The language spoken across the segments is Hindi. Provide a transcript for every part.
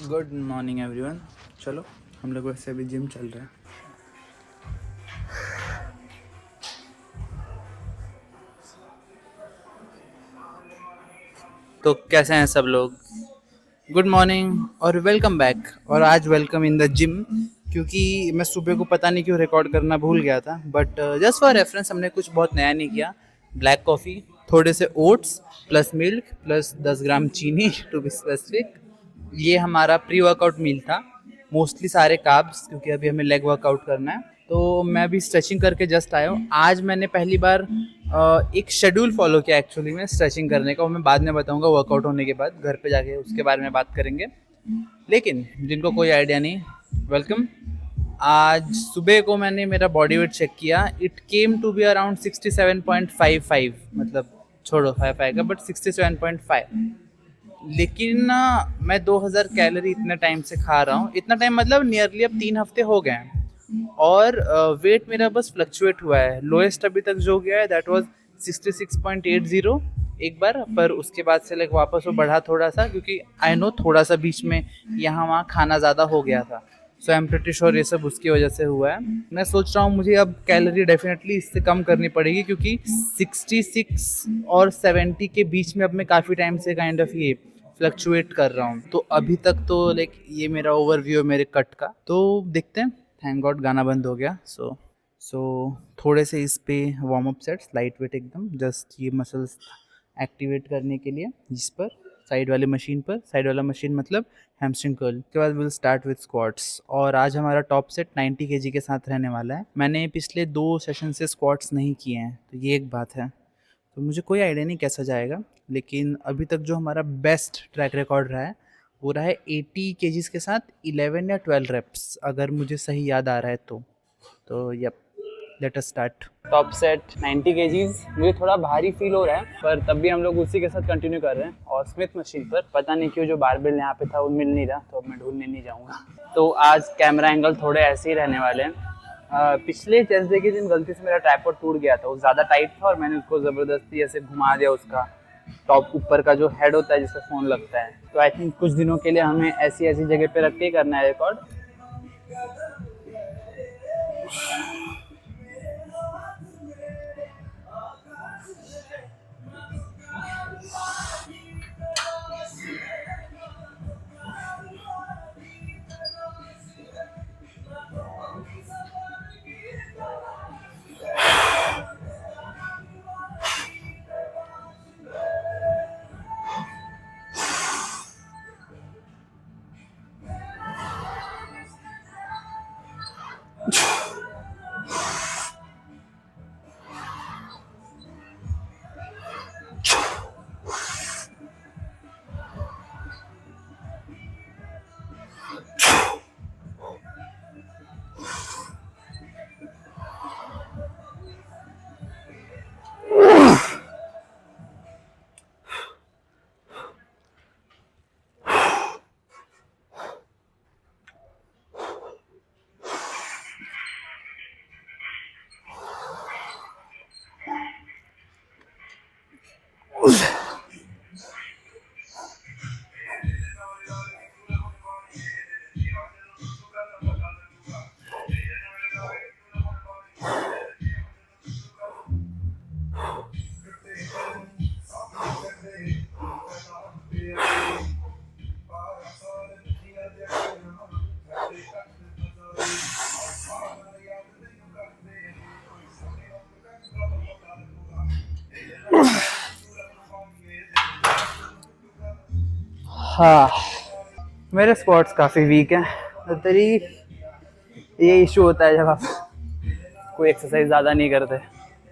Good morning everyone. चलो हम लोग वैसे अभी जिम चल रहे हैं। तो कैसे हैं सब लोग? गुड मॉर्निंग और वेलकम बैक। और आज वेलकम इन द जिम, क्योंकि मैं सुबह को पता नहीं क्यों रिकॉर्ड करना भूल गया था। बट जस्ट फॉर रेफरेंस हमने कुछ बहुत नया नहीं किया। ब्लैक कॉफ़ी, थोड़े से ओट्स प्लस मिल्क प्लस 10 ग्राम चीनी टू बी स्पेसिफिक, ये हमारा प्री वर्कआउट मील था। मोस्टली सारे कार्ब्स, क्योंकि अभी हमें लेग वर्कआउट करना है। तो मैं अभी स्ट्रेचिंग करके जस्ट आया हूँ। आज मैंने पहली बार एक शेड्यूल फॉलो किया एक्चुअली में स्ट्रेचिंग करने का, वो मैं बाद में बताऊंगा वर्कआउट होने के बाद, घर पे जाके उसके बारे में बात करेंगे। लेकिन जिनको कोई आइडिया नहीं, वेलकम। आज सुबह को मैंने मेरा बॉडी वेट चेक किया, it came to be around 67.55, मतलब छोड़ो 55 का, बट 67.5। लेकिन मैं 2000 कैलोरी इतने टाइम से खा रहा हूँ। इतना टाइम मतलब नियरली अब 3 हफ्ते हो गए हैं। और वेट मेरा बस फ्लक्चुएट हुआ है। लोएस्ट अभी तक जो गया है दैट वाज 66.80 एक बार, पर उसके बाद से लाइक वापस वो बढ़ा थोड़ा सा, क्योंकि आई नो थोड़ा सा बीच में यहाँ वहाँ खाना ज़्यादा हो गया था। सो आई एम प्रीटी श्योर ये सब उसकी वजह से हुआ है। मैं सोच रहा हूँ मुझे अब कैलोरी डेफिनेटली इससे कम करनी पड़ेगी, क्योंकि 66 और 70 के बीच में अब मैं काफ़ी टाइम से काइंड ऑफ ये फ्लक्चुएट कर रहा हूँ। तो अभी तक तो लाइक ये मेरा ओवरव्यू है मेरे कट का। तो देखते हैं। थैंक गॉड गाना बंद हो गया। सो थोड़े से इस पे warm up sets, light weight एकदम, जस्ट ये मसल्स एक्टिवेट करने के लिए। जिस पर साइड वाले मशीन पर, साइड वाला मशीन मतलब हैमस्ट्रिंग कर्ल। उसके बाद विल स्टार्ट विद स्क्वाट्स। और आज हमारा टॉप सेट 90 kg के साथ रहने वाला है। मैंने पिछले 2 सेशन से स्क्वाट्स नहीं किए हैं, तो ये एक बात है। तो मुझे कोई आइडिया नहीं कैसा जाएगा, लेकिन अभी तक जो हमारा बेस्ट ट्रैक रिकॉर्ड रहा है वो रहा है 80 kgs के साथ 11 या 12 रेप्स, अगर मुझे सही याद आ रहा है तो yup, let us start. Top set 90 kgs। मुझे थोड़ा भारी फील हो रहा है, पर तब भी हम लोग उसी के साथ कंटिन्यू कर रहे हैं। और स्मिथ मशीन पर पता नहीं क्यों जो बारबेल यहाँ पे था वो मिल नहीं रहा, तो अब मैं ढूंढने नहीं जाऊँगा। तो आज कैमरा एंगल थोड़े ऐसे ही रहने वाले हैं। पिछले चेस्ट डे के दिन गलती से मेरा ट्राइपॉड टूट गया था। वो ज़्यादा टाइट था और मैंने उसको ज़बरदस्ती ऐसे घुमा दिया, उसका टॉप ऊपर का जो हेड होता है जिससे फ़ोन लगता है। तो आई थिंक कुछ दिनों के लिए हमें ऐसी ऐसी जगह पे रख के करना है रिकॉर्ड। हाँ, मेरे स्क्वाट्स काफ़ी वीक हैं। तेरी ये इशू होता है जब आप कोई एक्सरसाइज ज़्यादा नहीं करते।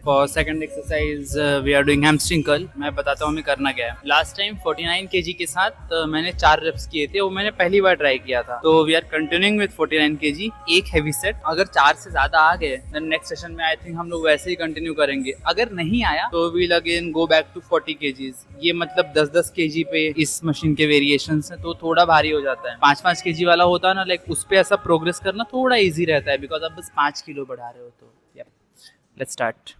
For second exercise we are doing hamstring curl. मैं बताता हूँ हमें करना क्या है। लास्ट टाइम 49 kg के साथ मैंने 4 रेप्स किए थे, वो मैंने पहली बार ट्राई किया था। तो we are continuing with 49 kg, एक हैवी सेट। अगर 4 से ज़्यादा आ गए देन नेक्स्ट सेशन में आई थिंक हम लोग वैसे ही कंटिन्यू करेंगे। अगर नहीं आया तो we'll again go back to 40 kgs। ये मतलब 10-10 kg पे इस मशीन के वेरिएशन है, तो थोड़ा भारी हो जाता है। 5-5 kg वाला होता है ना, लाइक उस पर ऐसा प्रोग्रेस करना थोड़ा ईजी रहता है, बिकॉज आप बस 5 किलो बढ़ा रहे हो। तो let's start.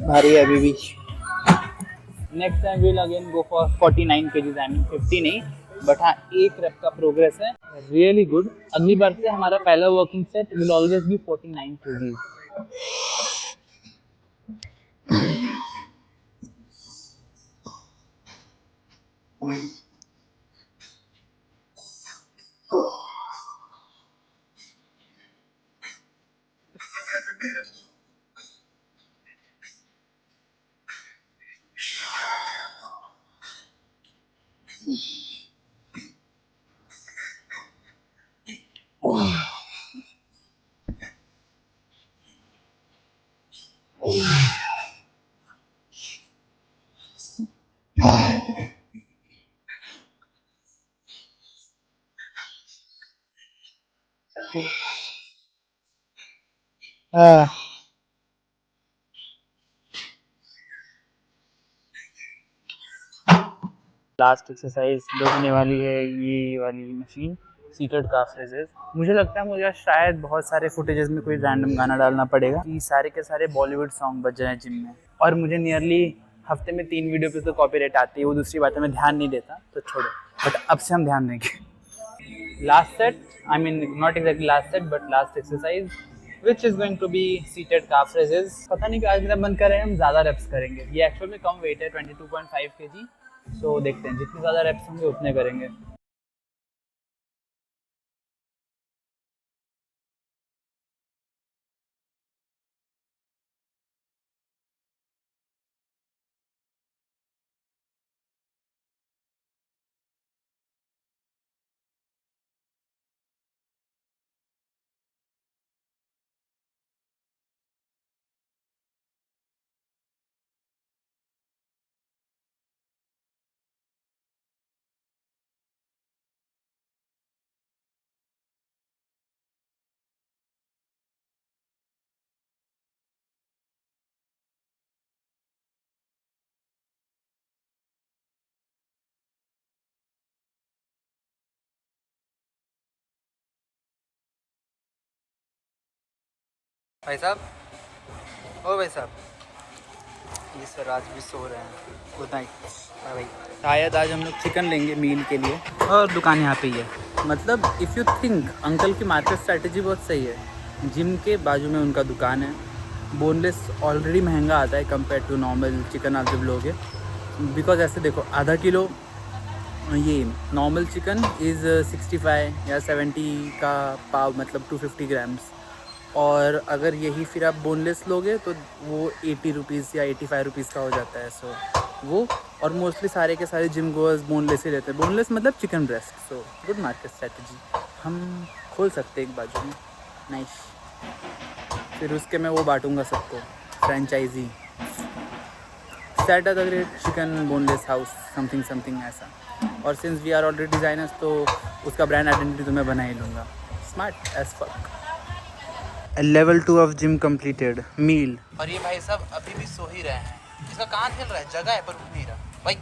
भारी है अभी भी। Next time will again go for 49 KGs, I mean 50 नहीं, बट हाँ एक रेप का प्रोग्रेस है, रियली गुड। अगली बार से हमारा पहला working set will always be 49 KGs. Last exercise जो होने वाली है ये वाली मशीन, सीटेड काफ रेजेस। मुझे लगता है मुझे शायद बहुत सारे फुटेजेस में कोई रैंडम गाना डालना पड़ेगा कि सारे के सारे बॉलीवुड सॉन्ग बज जाए जिम में। और मुझे नियरली हफ्ते में 3 वीडियो पे तो कॉपीराइट आती है, वो दूसरी बात है मैं ध्यान नहीं देता तो छोड़ो, बट अब से हम ध्यान देंगे। Last set, I mean not exactly last set but last exercise which is going to be seated calf raises. पता नहीं कि आज मेरा मन कर रहे हैं हम ज़्यादा रेप्स करेंगे। ये एक्चुअल में कम वेट है 22.5 kg। सो देखते हैं जितने ज़्यादा रेप्स होंगे उतने करेंगे। भाई साहब, ओ भाई साहब, ये सर आज भी सो रहे हैं। Good night. हाँ भाई, शायद आज हम लोग चिकन लेंगे मील के लिए और दुकान यहाँ पे ही है। मतलब इफ़ यू थिंक अंकल की मार्केट स्ट्रैटेजी बहुत सही है। जिम के बाजू में उनका दुकान है। बोनलेस ऑलरेडी महंगा आता है कंपेयर टू नॉर्मल चिकन आप जब लोगे, बिकॉज ऐसे देखो आधा किलो ये नॉर्मल चिकन इज़ 65 या 70 का पाव, मतलब 250 ग्राम्स। और अगर यही फिर आप बोनलेस लोगे तो वो 80 रुपीज़ या 85 रुपीज़ का हो जाता है। सो वो, और मोस्टली सारे के सारे जिम गोअर्स बोनलेस ही रहते हैं। बोनलेस मतलब chicken breast. So good market strategy, हम खोल सकते हैं एक बाजू में। नाइस। फिर उसके मैं वो बांटूंगा सबको, franchisee set the great chicken boneless house something something ऐसा। और since we are already designers तो उसका ब्रांड आइडेंटिटी तो मैं बना ही लूँगा। Smart as fuck. Level 2 of gym completed meal. और ये भाई साहब अभी भी सो ही रहे हैं। इसका कान हिल रहा है, जगह है पर उठ नहीं रहा भाई।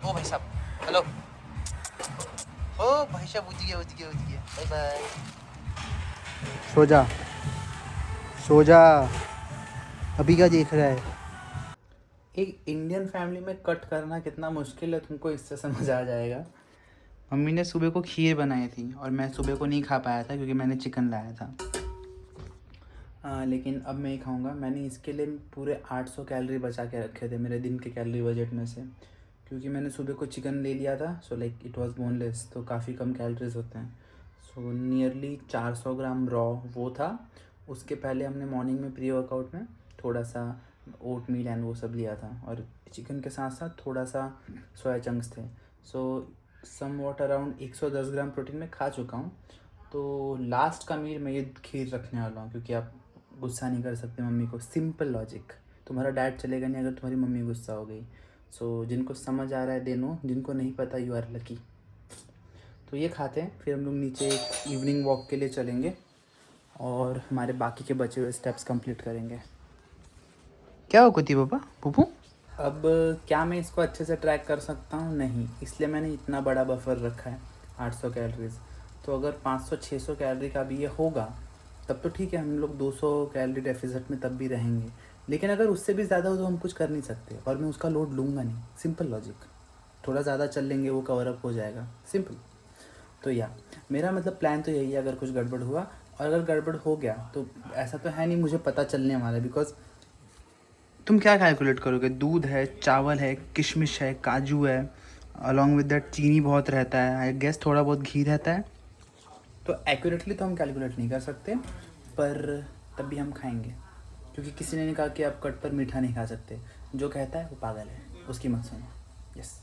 ओ भाई साहब, हेलो। ओ भाई साहब, उठ गया। Bye bye. सो जा, सो जा। अभी क्या देख रहा है? एक इंडियन फैमिली में कट करना कितना मुश्किल है तुमको इससे समझ आ जाएगा। मम्मी ने सुबह को खीर बनाई थी और मैं सुबह को नहीं खा पाया था क्योंकि मैंने चिकन लाया था। लेकिन अब मैं ही खाऊंगा। मैंने इसके लिए पूरे 800 कैलोरी बचा के रखे थे मेरे दिन के कैलोरी बजट में से, क्योंकि मैंने सुबह को चिकन ले लिया था। So like it was boneless, तो काफ़ी कम कैलोरीज होते हैं। सो नियरली 400 ग्राम रॉ वो था। उसके पहले हमने मॉर्निंग में प्री वर्कआउट में थोड़ा सा ओट मील एंड वो सब लिया था, और चिकन के साथ साथ थोड़ा सा सोया चंक्स थे। So somewhat around 110 gram protein में खा चुका हूँ। तो लास्ट का मील मैं ये खीर रखने वाला हूँ, क्योंकि आप गुस्सा नहीं कर सकते मम्मी को। सिंपल लॉजिक, तुम्हारा डैड चलेगा नहीं अगर तुम्हारी मम्मी गुस्सा हो गई। सो जिनको समझ आ रहा है दे नो, जिनको नहीं पता यू आर लकी। तो ये खाते हैं, फिर हम लोग नीचे एक इवनिंग वॉक के लिए चलेंगे और हमारे बाकी के बचे हुए स्टेप्स कंप्लीट करेंगे। क्या हो कुती पापा पुपू? अब क्या मैं इसको अच्छे से ट्रैक कर सकता हूँ? नहीं, इसलिए मैंने इतना बड़ा बफर रखा है 800 कैलोरीज। तो अगर 500-600 कैलोरी का भी ये होगा तब तो ठीक है, हम लोग 200 कैलोरी डेफिसिट में तब भी रहेंगे। लेकिन अगर उससे भी ज़्यादा हो तो हम कुछ कर नहीं सकते, और मैं उसका लोड लूँगा नहीं। Simple logic. थोड़ा ज़्यादा चल लेंगे, वो कवर अप हो जाएगा, सिंपल। तो या मेरा मतलब प्लान तो यही है, अगर कुछ गड़बड़ हुआ, और अगर गड़बड़ हो गया तो ऐसा तो है नहीं मुझे पता चलने वाला है, बिकॉज तुम क्या कैलकुलेट करोगे? दूध है, चावल है, किशमिश है, काजू है, अलॉन्ग विद दैट चीनी बहुत रहता है, आई गेस थोड़ा बहुत घी रहता है। तो एक्यूरेटली तो हम कैलकुलेट नहीं कर सकते, पर तब भी हम खाएंगे, क्योंकि किसी ने कहा कि आप कट पर मीठा नहीं खा सकते। जो कहता है वो पागल है, उसकी मत सुनो। यस।